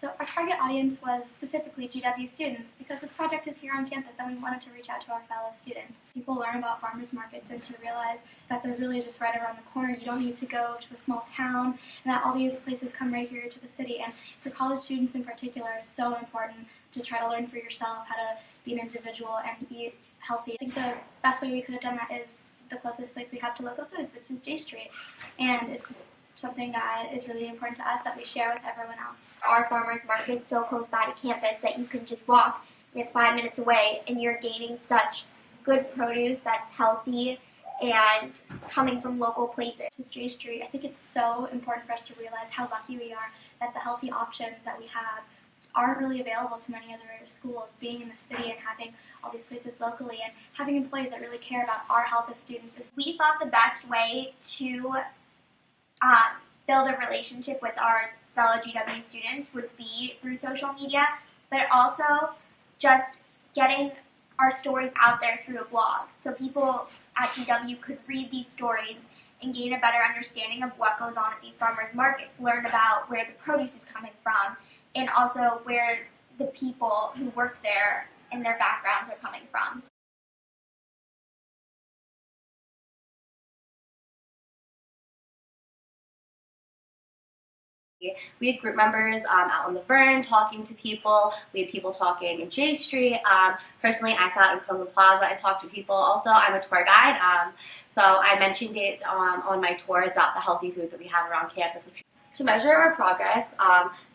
So our target audience was specifically GW students because this project is here on campus and we wanted to reach out to our fellow students. People learn about farmers markets and to realize that they're really just right around the corner. You don't need to go to a small town and that all these places come right here to the city. And for college students in particular, it's so important to try to learn for yourself how to be an individual and eat healthy. I think the best way we could have done that is the closest place we have to local foods, which is J Street. And it's just something that is really important to us that we share with everyone else. Our farmers market's so close by to campus that you can just walk and it's 5 minutes away and you're gaining such good produce that's healthy and coming from local places. To J Street, I think it's so important for us to realize how lucky we are that the healthy options that we have aren't really available to many other schools. Being in the city and having all these places locally and having employees that really care about our health as students. We thought the best way to build a relationship with our fellow GW students would be through social media, but also just getting our stories out there through a blog. So people at GW could read these stories and gain a better understanding of what goes on at these farmers markets, learn about where the produce is coming from, and also where the people who work there and their backgrounds are coming from. We had group members out on the Vern talking to people. We had people talking in J Street. Personally, I sat in Cumberland Plaza and talked to people. Also, I'm a tour guide, so I mentioned it on my tours about the healthy food that we have around campus. To measure our progress,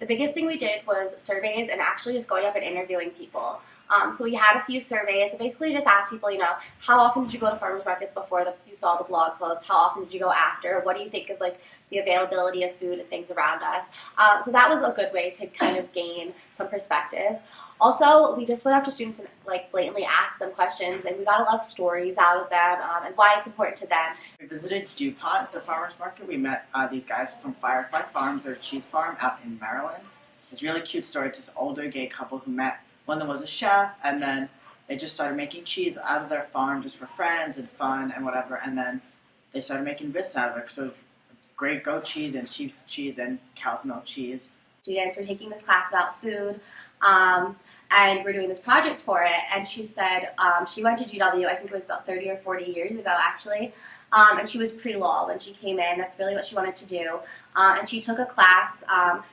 the biggest thing we did was surveys and actually just going up and interviewing people. So we had a few surveys and basically just asked people, how often did you go to farmers markets before you saw the blog post? How often did you go after? What do you think of the availability of food and things around us? So that was a good way to kind of gain some perspective. Also, we just went up to students and blatantly asked them questions, and we got a lot of stories out of them and why it's important to them. We visited DuPont, the farmers market. We met these guys from Firefly Farms, their cheese farm out in Maryland. It's a really cute story. It's this older gay couple who met. One of them was a chef, and then they just started making cheese out of their farm just for friends and fun and whatever, and then they started making biscuits out of it. So it was great goat cheese and sheep's cheese and cow's milk cheese. Students were taking this class about food, and we're doing this project for it, and she said she went to GW, I think it was about 30 or 40 years ago actually, and she was pre-law when she came in. That's really what she wanted to do, and she took a class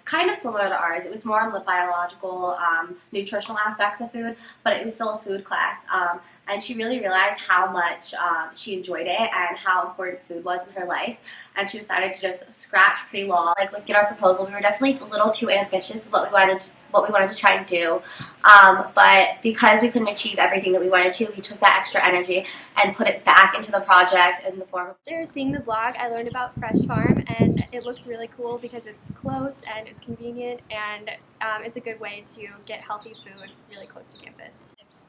kind of similar to ours. It was more on the biological, nutritional aspects of food, but it was still a food class, and she really realized how much she enjoyed it and how important food was in her life, and she decided to just scratch pre-law. Look at our proposal. We were definitely a little too ambitious with what we wanted to try and do, but because we couldn't achieve everything that we wanted to, we took that extra energy and put it back into the project in the form of... After seeing the blog, I learned about Fresh Farm, and it looks really cool because it's close and it's convenient, and it's a good way to get healthy food really close to campus.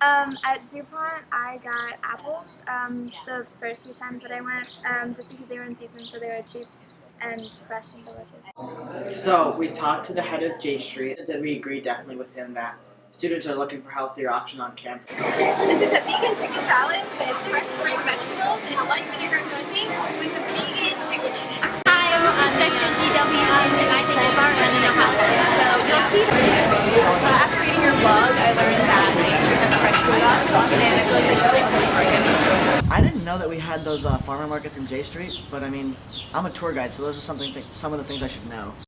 At DuPont, I got apples the first few times that I went, just because they were in season, so they were cheap and fresh and delicious. So we talked to the head of J Street, and we agreed definitely with him that students are looking for healthier option on campus. This is a vegan chicken salad with fresh spring vegetables and a light vinegar dressing with some vegan chicken in it. I'm a prospective GW student and I think it's our fun in a college, so you'll see after reading your blog, I learned that J Street has fresh food options, and I feel like that's really important for campus. I didn't know that we had those farmer markets in J Street, but I mean, I'm a tour guide, so those are some of the things I should know.